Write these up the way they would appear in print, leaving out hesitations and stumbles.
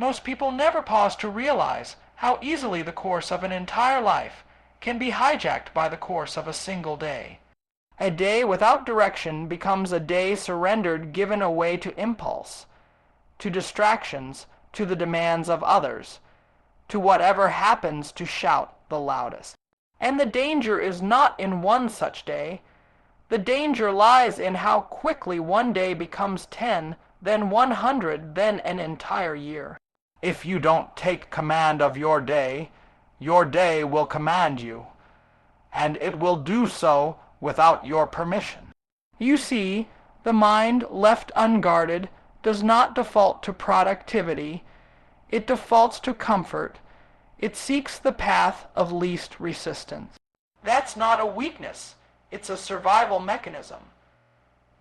Most people never pause to realize how easily the course of an entire life can be hijacked by the course of a single day. A day without direction becomes a day surrendered, given away to impulse, to distractions, to the demands of others, to whatever happens to shout the loudest. And the danger is not in one such day. The danger lies in how quickly one day becomes 10, then 100, then an entire year. If you don't take command of your day will command you, and it will do so without your permission. You see, the mind left unguarded does not default to productivity. It defaults to comfort. It seeks the path of least resistance. That's not a weakness. It's a survival mechanism.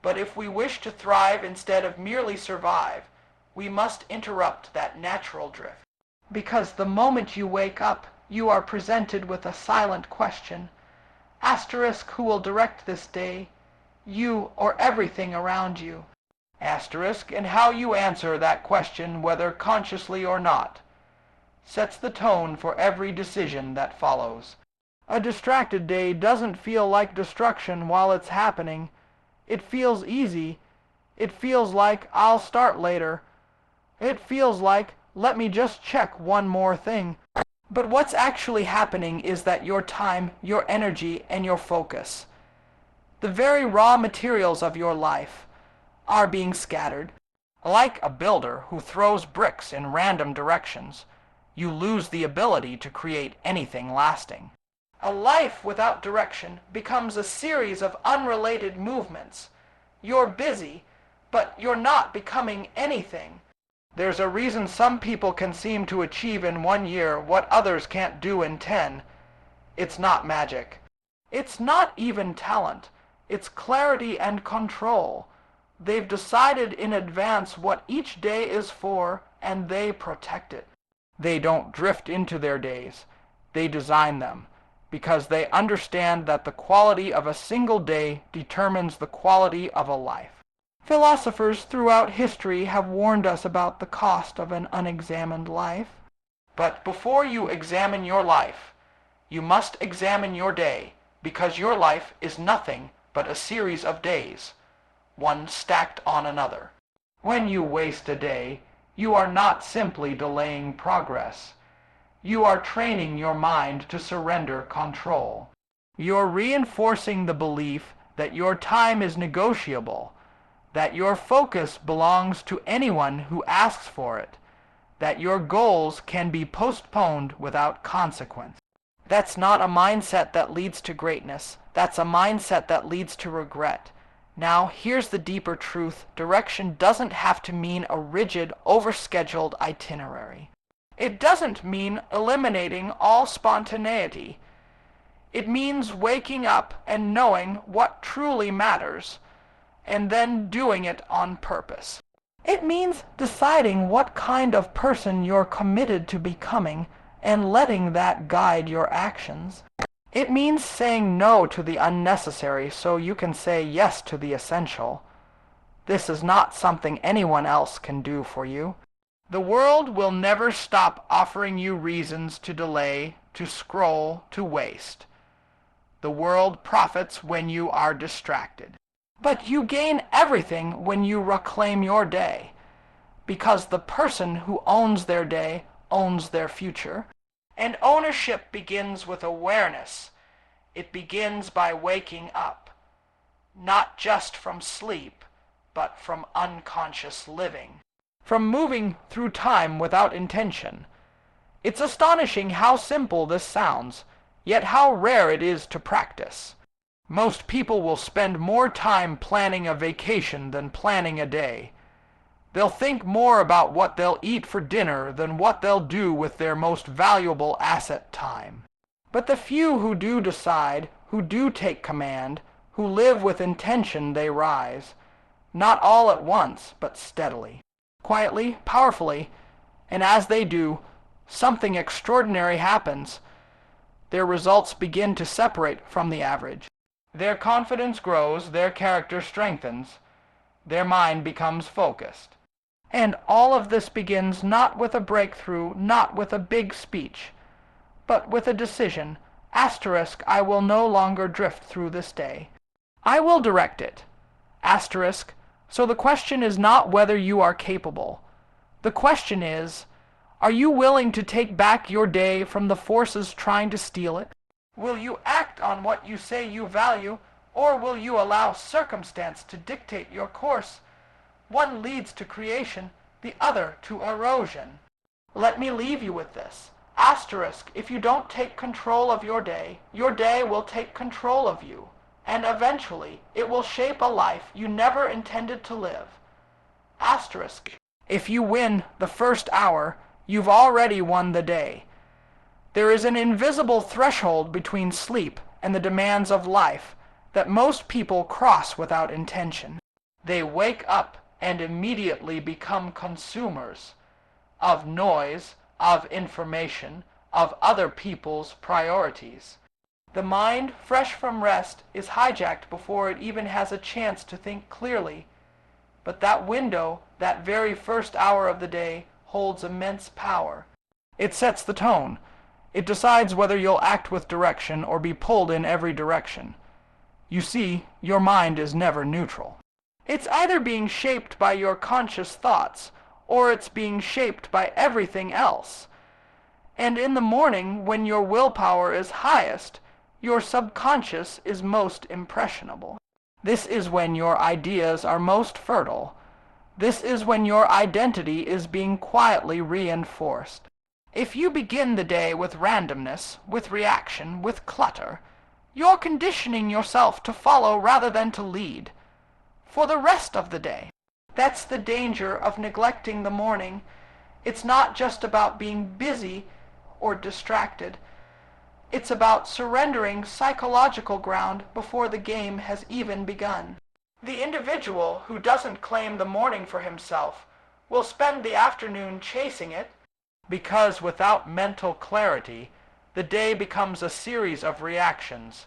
But if we wish to thrive instead of merely survive, we must interrupt that natural drift. Because the moment you wake up, you are presented with a silent question. Asterisk, who will direct this day? You or everything around you? Asterisk, and how you answer that question, whether consciously or not, sets the tone for every decision that follows. A distracted day doesn't feel like destruction while it's happening. It feels easy. It feels like, I'll start later. It feels like, let me just check one more thing. But what's actually happening is that your time, your energy, and your focus, the very raw materials of your life, are being scattered. Like a builder who throws bricks in random directions, you lose the ability to create anything lasting. A life without direction becomes a series of unrelated movements. You're busy, but you're not becoming anything. There's a reason some people can seem to achieve in 1 year what others can't do in 10. It's not magic. It's not even talent. It's clarity and control. They've decided in advance what each day is for, and they protect it. They don't drift into their days. They design them, because they understand that the quality of a single day determines the quality of a life. Philosophers throughout history have warned us about the cost of an unexamined life. But before you examine your life, you must examine your day, because your life is nothing but a series of days, one stacked on another. When you waste a day, you are not simply delaying progress. You are training your mind to surrender control. You're reinforcing the belief that your time is negotiable, that your focus belongs to anyone who asks for it, that your goals can be postponed without consequence. That's not a mindset that leads to greatness. That's a mindset that leads to regret. Now, here's the deeper truth. Direction doesn't have to mean a rigid, overscheduled itinerary. It doesn't mean eliminating all spontaneity. It means waking up and knowing what truly matters, and then doing it on purpose. It means deciding what kind of person you're committed to becoming and letting that guide your actions. It means saying no to the unnecessary so you can say yes to the essential. This is not something anyone else can do for you. The world will never stop offering you reasons to delay, to scroll, to waste. The world profits when you are distracted. But you gain everything when you reclaim your day, because the person who owns their day owns their future. And ownership begins with awareness. It begins by waking up, not just from sleep, but from unconscious living, from moving through time without intention. It's astonishing how simple this sounds, yet how rare it is to practice. Most people will spend more time planning a vacation than planning a day. They'll think more about what they'll eat for dinner than what they'll do with their most valuable asset, time. But the few who do decide, who do take command, who live with intention, they rise, not all at once, but steadily, quietly, powerfully, and as they do, something extraordinary happens. Their results begin to separate from the average. Their confidence grows, their character strengthens, their mind becomes focused. And all of this begins not with a breakthrough, not with a big speech, but with a decision. Asterisk, I will no longer drift through this day. I will direct it. Asterisk, so the question is not whether you are capable. The question is, are you willing to take back your day from the forces trying to steal it? Will you act on what you say you value, or will you allow circumstance to dictate your course? One leads to creation, the other to erosion. Let me leave you with this. Asterisk, if you don't take control of your day will take control of you, and eventually it will shape a life you never intended to live. Asterisk, if you win the first hour, you've already won the day. There is an invisible threshold between sleep and the demands of life that most people cross without intention. They wake up and immediately become consumers of noise, of information, of other people's priorities. The mind, fresh from rest, is hijacked before it even has a chance to think clearly. But that window, that very first hour of the day, holds immense power. It sets the tone. It decides whether you'll act with direction or be pulled in every direction. You see, your mind is never neutral. It's either being shaped by your conscious thoughts, or it's being shaped by everything else. And in the morning, when your willpower is highest, your subconscious is most impressionable. This is when your ideas are most fertile. This is when your identity is being quietly reinforced. If you begin the day with randomness, with reaction, with clutter, you're conditioning yourself to follow rather than to lead. For the rest of the day. That's the danger of neglecting the morning. It's not just about being busy or distracted. It's about surrendering psychological ground before the game has even begun. The individual who doesn't claim the morning for himself will spend the afternoon chasing it, because without mental clarity, the day becomes a series of reactions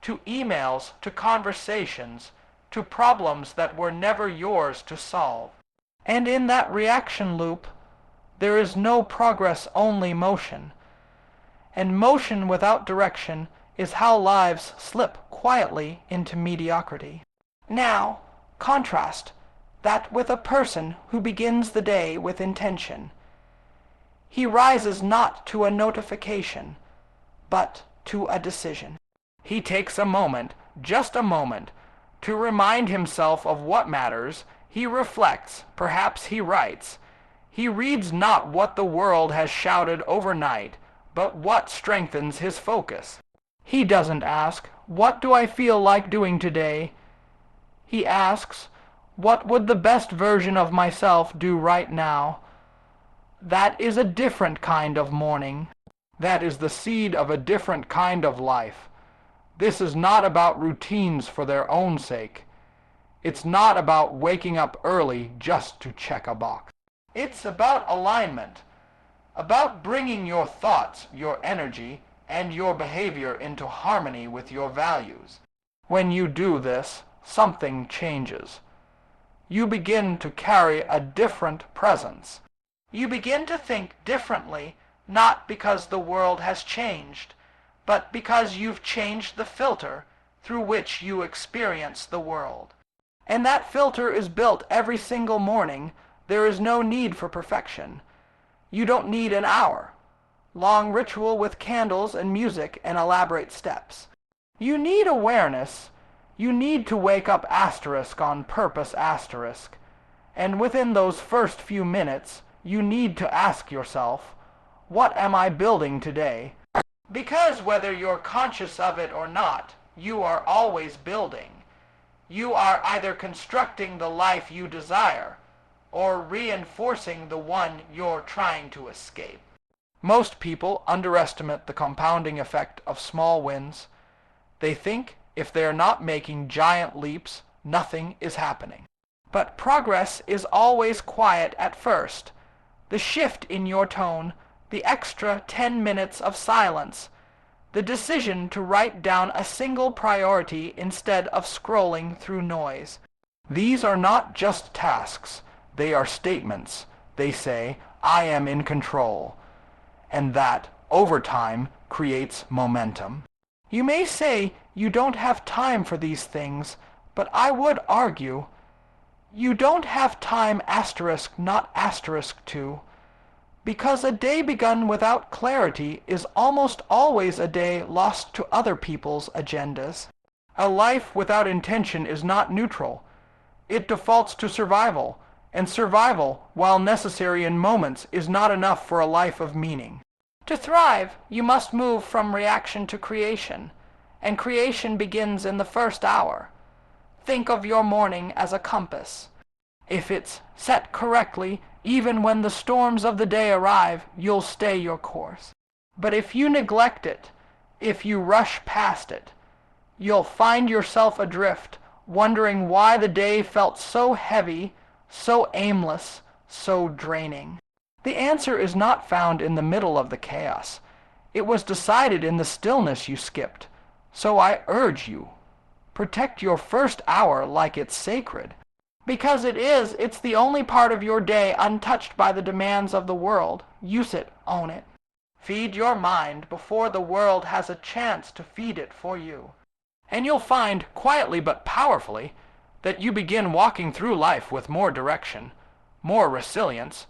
to emails, to conversations, to problems that were never yours to solve. And in that reaction loop, there is no progress, only motion. And motion without direction is how lives slip quietly into mediocrity. Now, contrast that with a person who begins the day with intention. He rises not to a notification, but to a decision. He takes a moment, just a moment, to remind himself of what matters. He reflects, perhaps he writes. He reads not what the world has shouted overnight, but what strengthens his focus. He doesn't ask, what do I feel like doing today? He asks, what would the best version of myself do right now? That is a different kind of morning. That is the seed of a different kind of life. This is not about routines for their own sake. It's not about waking up early just to check a box. It's about alignment, about bringing your thoughts, your energy, and your behavior into harmony with your values. When you do this, something changes. You begin to carry a different presence. You begin to think differently, not because the world has changed, but because you've changed the filter through which you experience the world. And that filter is built every single morning. There is no need for perfection. You don't need an hour-long ritual with candles and music and elaborate steps. You need awareness. You need to wake up asterisk on purpose asterisk. And within those first few minutes, you need to ask yourself, what am I building today? Because whether you're conscious of it or not, you are always building. You are either constructing the life you desire, or reinforcing the one you're trying to escape. Most people underestimate the compounding effect of small wins. They think if they're not making giant leaps, nothing is happening. But progress is always quiet at first. The shift in your tone, the extra 10 minutes of silence, the decision to write down a single priority instead of scrolling through noise. These are not just tasks. They are statements. They say, I am in control. And that, over time, creates momentum. You may say you don't have time for these things, but I would argue you don't have time asterisk not asterisk to, because a day begun without clarity is almost always a day lost to other people's agendas. A life without intention is not neutral. It defaults to survival, and survival, while necessary in moments, is not enough for a life of meaning. To thrive, you must move from reaction to creation, and creation begins in the first hour. Think of your morning as a compass. If it's set correctly, even when the storms of the day arrive, you'll stay your course. But if you neglect it, if you rush past it, you'll find yourself adrift, wondering why the day felt so heavy, so aimless, so draining. The answer is not found in the middle of the chaos. It was decided in the stillness you skipped. So I urge you, protect your first hour like it's sacred. Because it's the only part of your day untouched by the demands of the world. Use it, own it. Feed your mind before the world has a chance to feed it for you. And you'll find, quietly but powerfully, that you begin walking through life with more direction, more resilience,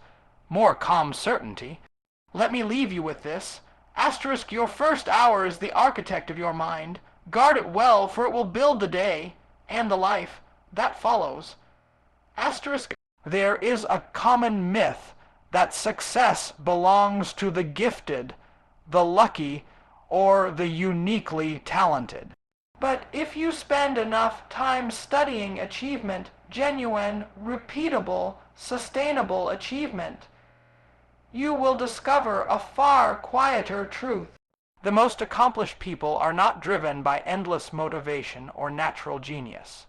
more calm certainty. Let me leave you with this. Asterisk, your first hour is the architect of your mind. Guard it well, for it will build the day, and the life, that follows. Asterisk, there is a common myth that success belongs to the gifted, the lucky, or the uniquely talented. But if you spend enough time studying achievement, genuine, repeatable, sustainable achievement, you will discover a far quieter truth. The most accomplished people are not driven by endless motivation or natural genius.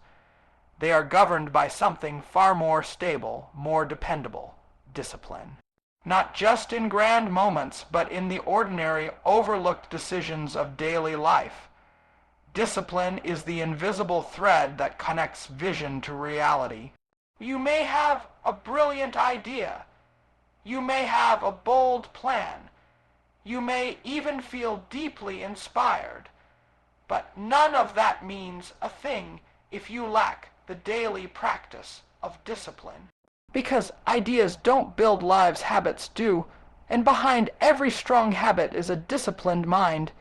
They are governed by something far more stable, more dependable, discipline. Not just in grand moments, but in the ordinary, overlooked decisions of daily life. Discipline is the invisible thread that connects vision to reality. You may have a brilliant idea. You may have a bold plan. You may even feel deeply inspired. But none of that means a thing if you lack the daily practice of discipline. Because ideas don't build lives, habits do, and behind every strong habit is a disciplined mind.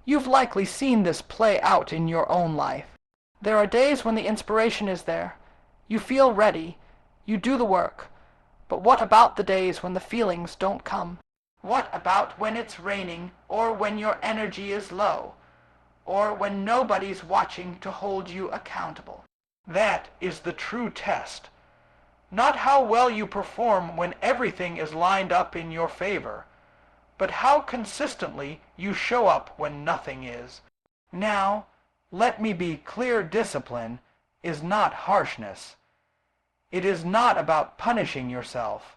You've likely seen this play out in your own life. There are days when the inspiration is there. You feel ready. You do the work. But what about the days when the feelings don't come? What about when it's raining, or when your energy is low, or when nobody's watching to hold you accountable? That is the true test. Not how well you perform when everything is lined up in your favor, but how consistently you show up when nothing is. Now, let me be clear, discipline is not harshness. It is not about punishing yourself.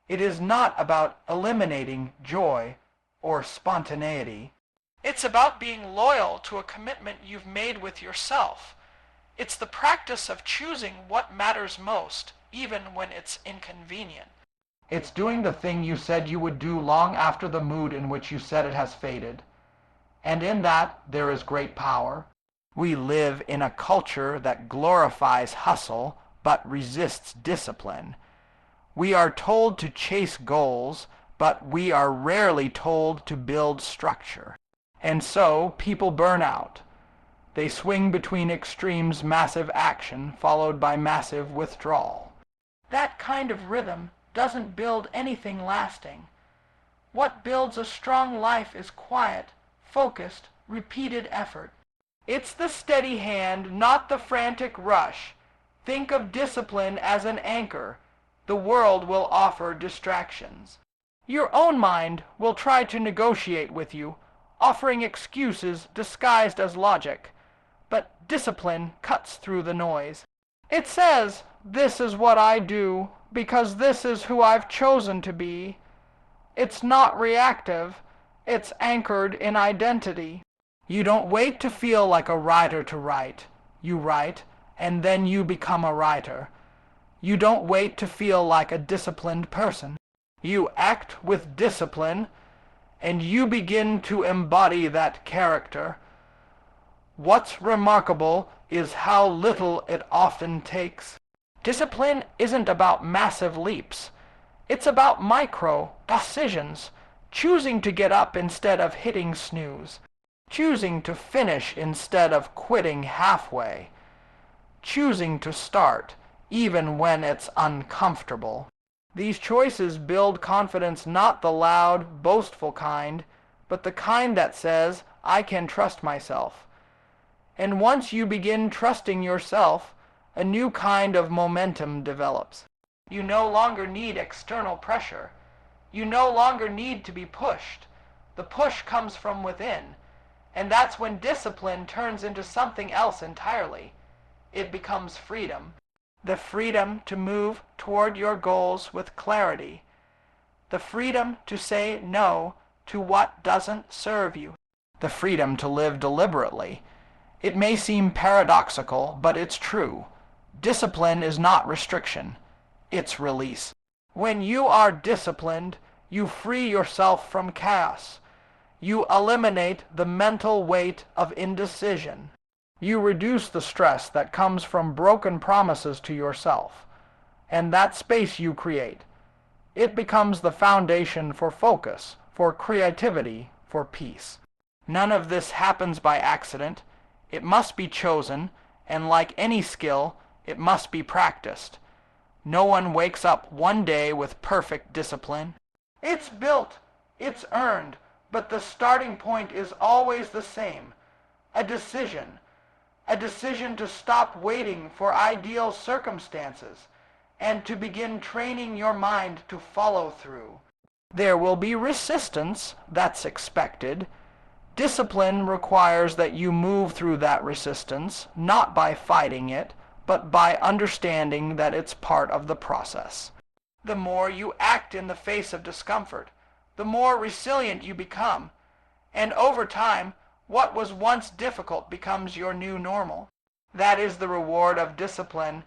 It is not about eliminating joy or spontaneity. It's about being loyal to a commitment you've made with yourself. It's the practice of choosing what matters most, even when it's inconvenient. It's doing the thing you said you would do long after the mood in which you said it has faded. And in that, there is great power. We live in a culture that glorifies hustle, but resists discipline. We are told to chase goals, but we are rarely told to build structure. And so, people burn out. They swing between extremes, massive action followed by massive withdrawal. That kind of rhythm doesn't build anything lasting. What builds a strong life is quiet, focused, repeated effort. It's the steady hand, not the frantic rush. Think of discipline as an anchor. The world will offer distractions. Your own mind will try to negotiate with you, offering excuses disguised as logic. But discipline cuts through the noise. It says, this is what I do, because this is who I've chosen to be. It's not reactive. It's anchored in identity. You don't wait to feel like a writer to write. You write, and then you become a writer. You don't wait to feel like a disciplined person. You act with discipline, and you begin to embody that character. What's remarkable is how little it often takes. Discipline isn't about massive leaps. It's about micro decisions, choosing to get up instead of hitting snooze, choosing to finish instead of quitting halfway, choosing to start even when it's uncomfortable. These choices build confidence, not the loud, boastful kind, but the kind that says, I can trust myself. And once you begin trusting yourself, a new kind of momentum develops. You no longer need external pressure. You no longer need to be pushed. The push comes from within, and that's when discipline turns into something else entirely. It becomes freedom. The freedom to move toward your goals with clarity. The freedom to say no to what doesn't serve you. The freedom to live deliberately. It may seem paradoxical, but it's true. Discipline is not restriction. It's release. When you are disciplined, you free yourself from chaos. You eliminate the mental weight of indecision. You reduce the stress that comes from broken promises to yourself. And that space you create, it becomes the foundation for focus, for creativity, for peace. None of this happens by accident. It must be chosen, and like any skill, it must be practiced. No one wakes up one day with perfect discipline. It's built, it's earned, but the starting point is always the same. A decision. A decision to stop waiting for ideal circumstances and to begin training your mind to follow through. There will be resistance, that's expected. Discipline requires that you move through that resistance, not by fighting it, but by understanding that it's part of the process. The more you act in the face of discomfort, the more resilient you become, and over time, what was once difficult becomes your new normal. That is the reward of discipline.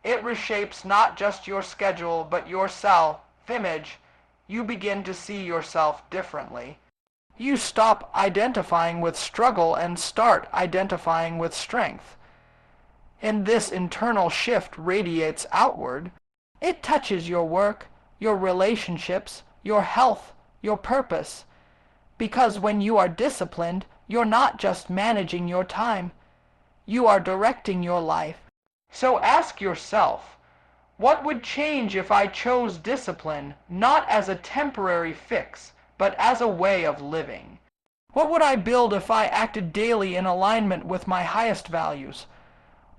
It reshapes not just your schedule, but your self-image. You begin to see yourself differently. You stop identifying with struggle and start identifying with strength. And this internal shift radiates outward. It touches your work, your relationships, your health, your purpose. Because when you are disciplined, you're not just managing your time. You are directing your life. So ask yourself, what would change if I chose discipline not as a temporary fix, but as a way of living? What would I build if I acted daily in alignment with my highest values?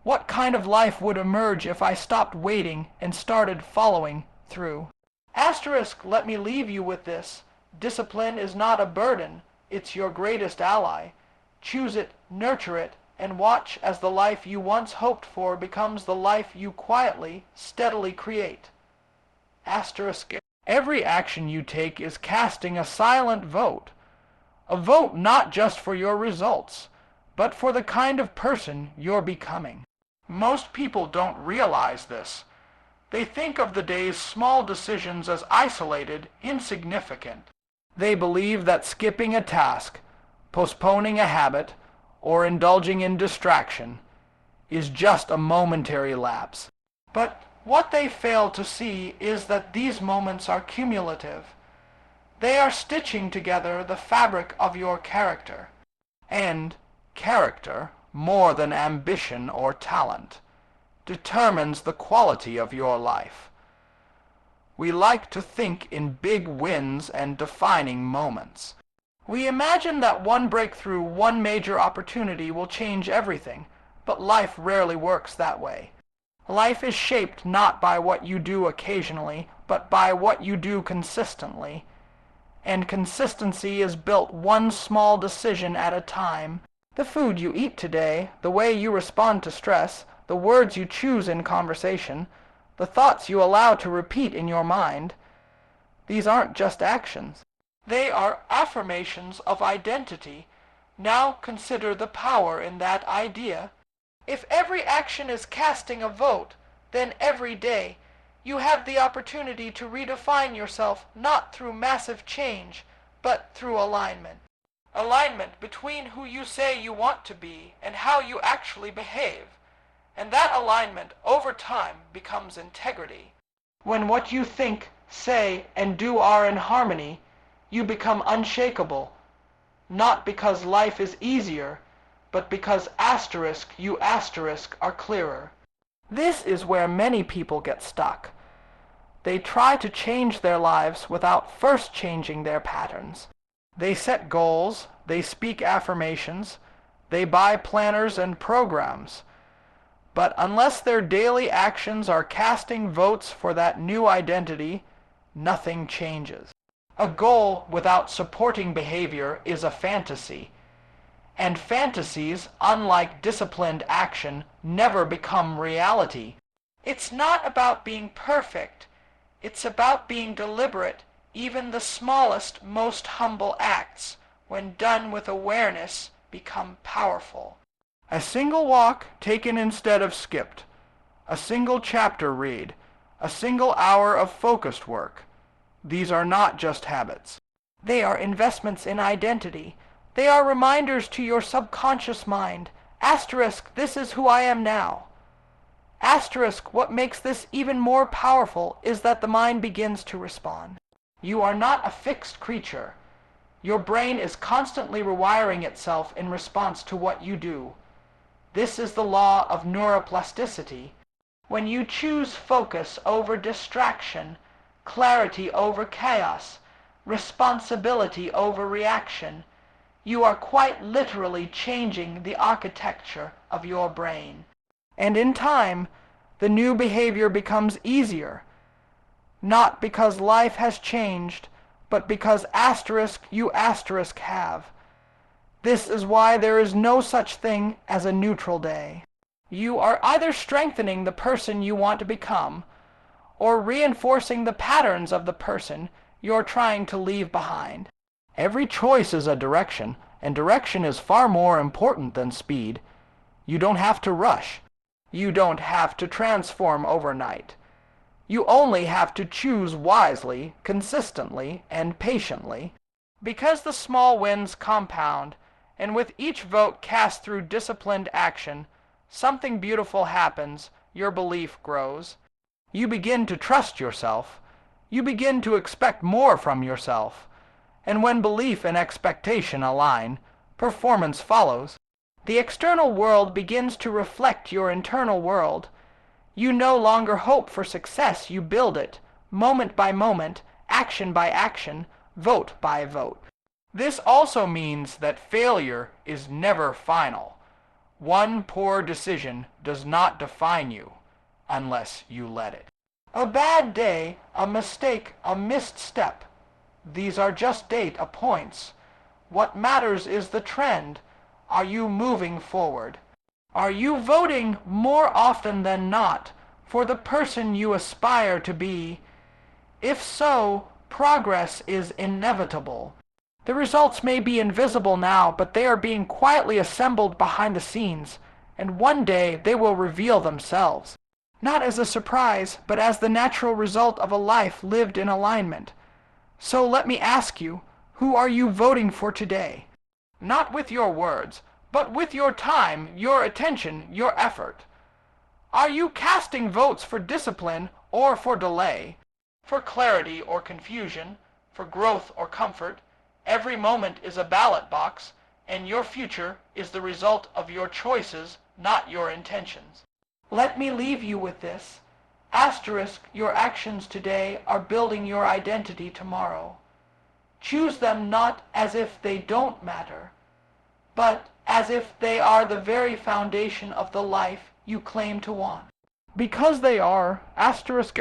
What kind of life would emerge if I stopped waiting and started following through? Asterisk, let me leave you with this. Discipline is not a burden. It's your greatest ally. Choose it, nurture it, and watch as the life you once hoped for becomes the life you quietly, steadily create. Asterisk. Every action you take is casting a silent vote. A vote not just for your results, but for the kind of person you're becoming. Most people don't realize this. They think of the day's small decisions as isolated, insignificant. They believe that skipping a task, postponing a habit, or indulging in distraction is just a momentary lapse. But what they fail to see is that these moments are cumulative. They are stitching together the fabric of your character. And character, more than ambition or talent, determines the quality of your life. We like to think in big wins and defining moments. We imagine that one breakthrough, one major opportunity will change everything, but life rarely works that way. Life is shaped not by what you do occasionally, but by what you do consistently. And consistency is built one small decision at a time. The food you eat today, the way you respond to stress, the words you choose in conversation, the thoughts you allow to repeat in your mind, these aren't just actions. They are affirmations of identity. Now consider the power in that idea. If every action is casting a vote, then every day you have the opportunity to redefine yourself not through massive change, but through alignment. Alignment between who you say you want to be and how you actually behave. And that alignment over time becomes integrity. When what you think, say, and do are in harmony, you become unshakable, not because life is easier, but because you are clearer. This is where many people get stuck. They try to change their lives without first changing their patterns. They set goals, they speak affirmations, they buy planners and programs. But unless their daily actions are casting votes for that new identity, nothing changes. A goal without supporting behavior is a fantasy. And fantasies, unlike disciplined action, never become reality. It's not about being perfect. It's about being deliberate. Even the smallest, most humble acts, when done with awareness, become powerful. A single walk taken instead of skipped. A single chapter read. A single hour of focused work. These are not just habits. They are investments in identity. They are reminders to your subconscious mind. Asterisk, this is who I am now. Asterisk, what makes this even more powerful is that the mind begins to respond. You are not a fixed creature. Your brain is constantly rewiring itself in response to what you do. This is the law of neuroplasticity. When you choose focus over distraction, clarity over chaos, responsibility over reaction, you are quite literally changing the architecture of your brain. And in time, the new behavior becomes easier, not because life has changed, but because you have. This is why there is no such thing as a neutral day. You are either strengthening the person you want to become, or reinforcing the patterns of the person you're trying to leave behind. Every choice is a direction, and direction is far more important than speed. You don't have to rush. You don't have to transform overnight. You only have to choose wisely, consistently, and patiently. Because the small wins compound, and with each vote cast through disciplined action, something beautiful happens, your belief grows. You begin to trust yourself. You begin to expect more from yourself. And when belief and expectation align, performance follows. The external world begins to reflect your internal world. You no longer hope for success, you build it, moment by moment, action by action, vote by vote. This also means that failure is never final. One poor decision does not define you, unless you let it. A bad day, a mistake, a missed step. These are just data points. What matters is the trend. Are you moving forward? Are you voting more often than not for the person you aspire to be? If so, progress is inevitable. The results may be invisible now, but they are being quietly assembled behind the scenes, and one day they will reveal themselves. Not as a surprise, but as the natural result of a life lived in alignment. So let me ask you, who are you voting for today? Not with your words, but with your time, your attention, your effort. Are you casting votes for discipline or for delay? For clarity or confusion? For growth or comfort? Every moment is a ballot box, and your future is the result of your choices, not your intentions. Let me leave you with this. Asterisk, your actions today are building your identity tomorrow. Choose them not as if they don't matter, but as if they are the very foundation of the life you claim to want. Because they are, asterisk